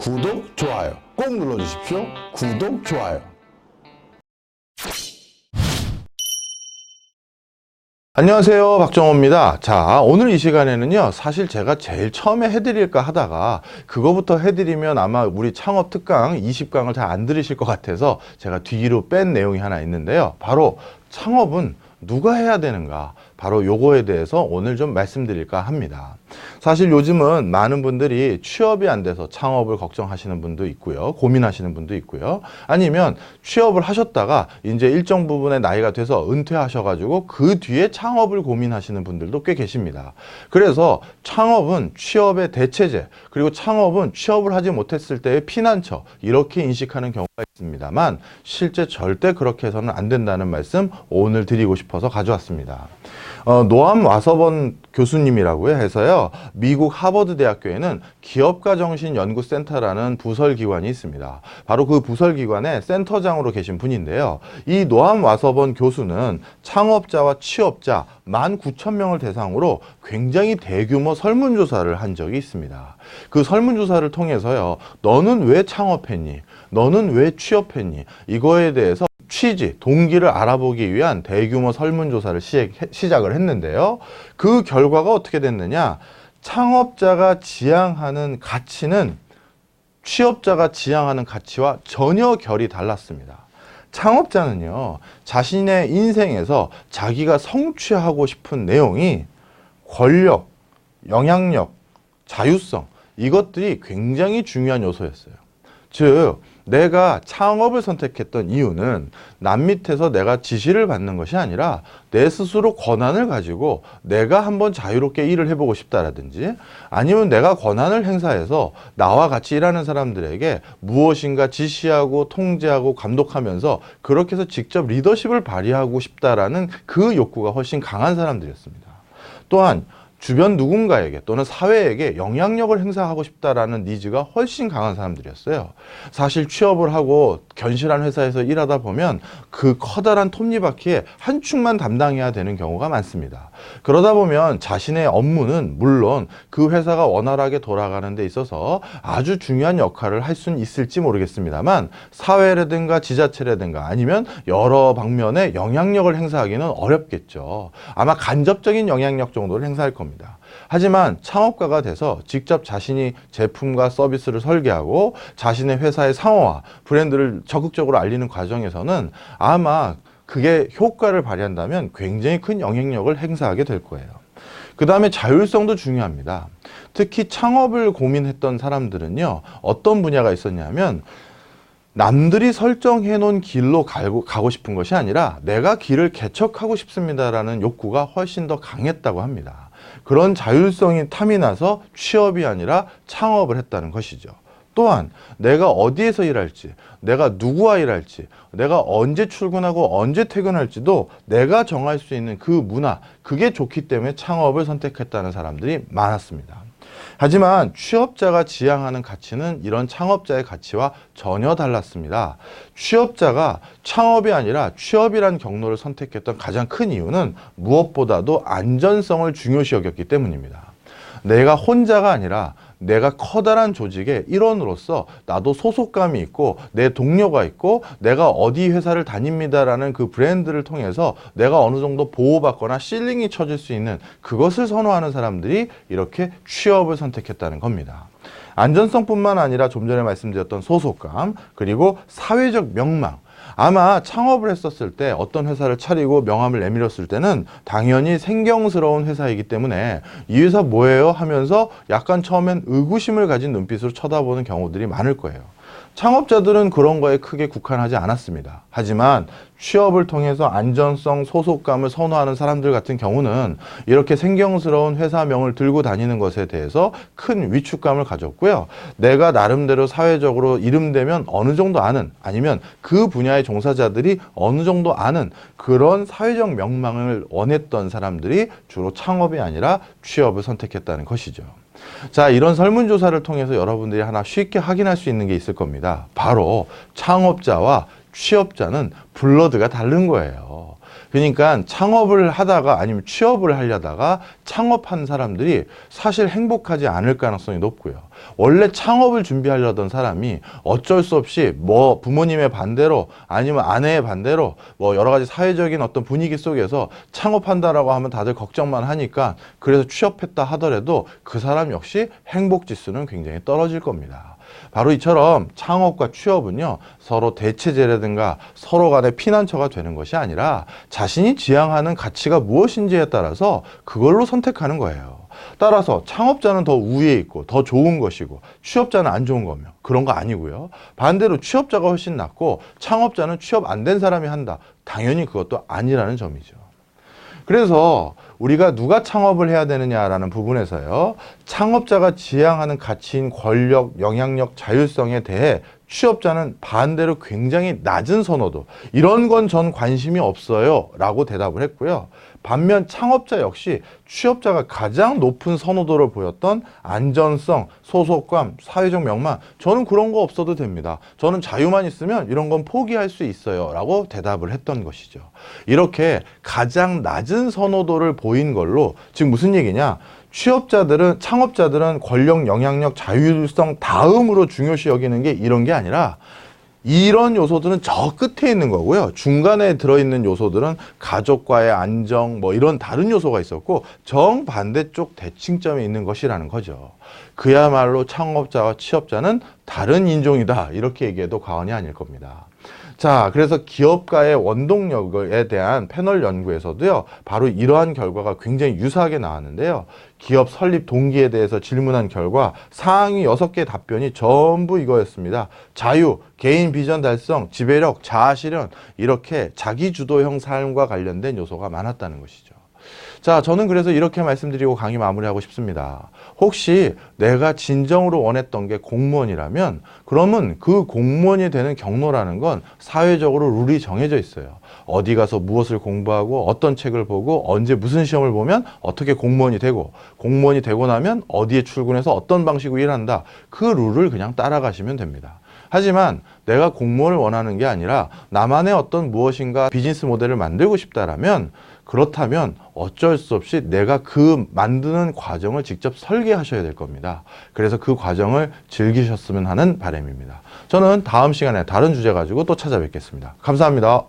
구독, 좋아요 꼭 눌러주십시오. 구독, 좋아요. 안녕하세요, 박정호입니다. 자, 오늘 이 시간에는요, 사실 제가 제일 처음에 해드릴까 하다가 그거부터 해드리면 아마 우리 창업 특강 20강을 잘 안 들으실 것 같아서 제가 뒤로 뺀 내용이 하나 있는데요. 바로 창업은 누가 해야 되는가? 바로 요거에 대해서 오늘 좀 말씀드릴까 합니다. 사실 요즘은 많은 분들이 취업이 안 돼서 창업을 걱정하시는 분도 있고요. 고민하시는 분도 있고요. 아니면 취업을 하셨다가 이제 일정 부분의 나이가 돼서 은퇴하셔가지고 그 뒤에 창업을 고민하시는 분들도 꽤 계십니다. 그래서 창업은 취업의 대체제, 그리고 창업은 취업을 하지 못했을 때의 피난처, 이렇게 인식하는 경우가 있습니다만 실제 절대 그렇게 해서는 안 된다는 말씀 오늘 드리고 싶어서 가져왔습니다. 노암 와서번 교수님이라고 해서요, 미국 하버드 대학교에는 기업가정신연구센터라는 부설기관이 있습니다. 바로 그 부설기관의 센터장으로 계신 분인데요. 이 노암 와서번 교수는 창업자와 취업자 19,000명을 대상으로 굉장히 대규모 설문조사를 한 적이 있습니다. 그 설문조사를 통해서요, 너는 왜 창업했니? 너는 왜 취업했니? 이거에 대해서 취지, 동기를 알아보기 위한 대규모 설문조사를 시작을 했는데요. 그 결과가 어떻게 됐느냐? 창업자가 지향하는 가치는 취업자가 지향하는 가치와 전혀 결이 달랐습니다. 창업자는요, 자신의 인생에서 자기가 성취하고 싶은 내용이 권력, 영향력, 자유성, 이것들이 굉장히 중요한 요소였어요. 즉, 내가 창업을 선택했던 이유는 남 밑에서 내가 지시를 받는 것이 아니라 내 스스로 권한을 가지고 내가 한번 자유롭게 일을 해보고 싶다라든지, 아니면 내가 권한을 행사해서 나와 같이 일하는 사람들에게 무엇인가 지시하고 통제하고 감독하면서 그렇게 해서 직접 리더십을 발휘하고 싶다라는 그 욕구가 훨씬 강한 사람들이었습니다. 또한 주변 누군가에게 또는 사회에게 영향력을 행사하고 싶다라는 니즈가 훨씬 강한 사람들이었어요. 사실 취업을 하고 견실한 회사에서 일하다 보면 그 커다란 톱니바퀴에 한 축만 담당해야 되는 경우가 많습니다. 그러다 보면 자신의 업무는 물론 그 회사가 원활하게 돌아가는 데 있어서 아주 중요한 역할을 할 수는 있을지 모르겠습니다만, 사회라든가 지자체라든가 아니면 여러 방면에 영향력을 행사하기는 어렵겠죠. 아마 간접적인 영향력 정도를 행사할 겁니다. 하지만 창업가가 돼서 직접 자신이 제품과 서비스를 설계하고 자신의 회사의 상호와 브랜드를 적극적으로 알리는 과정에서는 아마 그게 효과를 발휘한다면 굉장히 큰 영향력을 행사하게 될 거예요. 그 다음에 자율성도 중요합니다. 특히 창업을 고민했던 사람들은요, 어떤 분야가 있었냐면 남들이 설정해 놓은 길로 가고 싶은 것이 아니라 내가 길을 개척하고 싶습니다라는 욕구가 훨씬 더 강했다고 합니다. 그런 자율성이 탐이 나서 취업이 아니라 창업을 했다는 것이죠. 또한 내가 어디에서 일할지, 내가 누구와 일할지, 내가 언제 출근하고 언제 퇴근할지도 내가 정할 수 있는 그 문화, 그게 좋기 때문에 창업을 선택했다는 사람들이 많았습니다. 하지만 취업자가 지향하는 가치는 이런 창업자의 가치와 전혀 달랐습니다. 취업자가 창업이 아니라 취업이란 경로를 선택했던 가장 큰 이유는 무엇보다도 안전성을 중요시 여겼기 때문입니다. 내가 혼자가 아니라 내가 커다란 조직의 일원으로서 나도 소속감이 있고 내 동료가 있고 내가 어디 회사를 다닙니다라는 그 브랜드를 통해서 내가 어느 정도 보호받거나 실링이 쳐질 수 있는 그것을 선호하는 사람들이 이렇게 취업을 선택했다는 겁니다. 안전성뿐만 아니라 좀 전에 말씀드렸던 소속감, 그리고 사회적 명망, 아마 창업을 했었을 때 어떤 회사를 차리고 명함을 내밀었을 때는 당연히 생경스러운 회사이기 때문에 이 회사 뭐예요? 하면서 약간 처음엔 의구심을 가진 눈빛으로 쳐다보는 경우들이 많을 거예요. 창업자들은 그런 거에 크게 국한하지 않았습니다. 하지만 취업을 통해서 안전성, 소속감을 선호하는 사람들 같은 경우는 이렇게 생경스러운 회사명을 들고 다니는 것에 대해서 큰 위축감을 가졌고요. 내가 나름대로 사회적으로 이름되면 어느 정도 아는, 아니면 그 분야의 종사자들이 어느 정도 아는 그런 사회적 명망을 원했던 사람들이 주로 창업이 아니라 취업을 선택했다는 것이죠. 자, 이런 설문조사를 통해서 여러분들이 하나 쉽게 확인할 수 있는 게 있을 겁니다. 바로 창업자와 취업자는 블러드가 다른 거예요. 그러니까 창업을 하다가 아니면 취업을 하려다가 창업한 사람들이 사실 행복하지 않을 가능성이 높고요. 원래 창업을 준비하려던 사람이 어쩔 수 없이 뭐 부모님의 반대로 아니면 아내의 반대로 뭐 여러 가지 사회적인 어떤 분위기 속에서 창업한다라고 하면 다들 걱정만 하니까 그래서 취업했다 하더라도 그 사람 역시 행복 지수는 굉장히 떨어질 겁니다. 바로 이처럼 창업과 취업은요, 서로 대체제라든가 서로 간의 피난처가 되는 것이 아니라 자신이 지향하는 가치가 무엇인지에 따라서 그걸로 선택하는 거예요. 따라서 창업자는 더 우위에 있고 더 좋은 것이고 취업자는 안 좋은 거며 그런 거 아니고요. 반대로 취업자가 훨씬 낫고 창업자는 취업 안 된 사람이 한다. 당연히 그것도 아니라는 점이죠. 그래서 우리가 누가 창업을 해야 되느냐라는 부분에서요, 창업자가 지향하는 가치인 권력, 영향력, 자율성에 대해 취업자는 반대로 굉장히 낮은 선호도, 이런 건 전 관심이 없어요 라고 대답을 했고요. 반면 창업자 역시 취업자가 가장 높은 선호도를 보였던 안전성, 소속감, 사회적 명망, 저는 그런 거 없어도 됩니다. 저는 자유만 있으면 이런 건 포기할 수 있어요 라고 대답을 했던 것이죠. 이렇게 가장 낮은 선호도를 보인 걸로 지금 무슨 얘기냐, 창업자들은 권력, 영향력, 자율성 다음으로 중요시 여기는 게 이런 게 아니라 이런 요소들은 저 끝에 있는 거고요. 중간에 들어있는 요소들은 가족과의 안정, 뭐 이런 다른 요소가 있었고 정반대쪽 대칭점에 있는 것이라는 거죠. 그야말로 창업자와 취업자는 다른 인종이다. 이렇게 얘기해도 과언이 아닐 겁니다. 자, 그래서 기업가의 원동력에 대한 패널 연구에서도요, 바로 이러한 결과가 굉장히 유사하게 나왔는데요. 기업 설립 동기에 대해서 질문한 결과 상위 6개 답변이 전부 이거였습니다. 자유, 개인 비전 달성, 지배력, 자아실현, 이렇게 자기주도형 삶과 관련된 요소가 많았다는 것이죠. 자, 저는 그래서 이렇게 말씀드리고 강의 마무리하고 싶습니다. 혹시 내가 진정으로 원했던 게 공무원이라면 그러면 그 공무원이 되는 경로라는 건 사회적으로 룰이 정해져 있어요. 어디 가서 무엇을 공부하고 어떤 책을 보고 언제 무슨 시험을 보면 어떻게 공무원이 되고 공무원이 되고 나면 어디에 출근해서 어떤 방식으로 일한다. 그 룰을 그냥 따라가시면 됩니다. 하지만 내가 공무원을 원하는 게 아니라 나만의 어떤 무엇인가 비즈니스 모델을 만들고 싶다라면 그렇다면 어쩔 수 없이 내가 그 만드는 과정을 직접 설계하셔야 될 겁니다. 그래서 그 과정을 즐기셨으면 하는 바람입니다. 저는 다음 시간에 다른 주제 가지고 또 찾아뵙겠습니다. 감사합니다.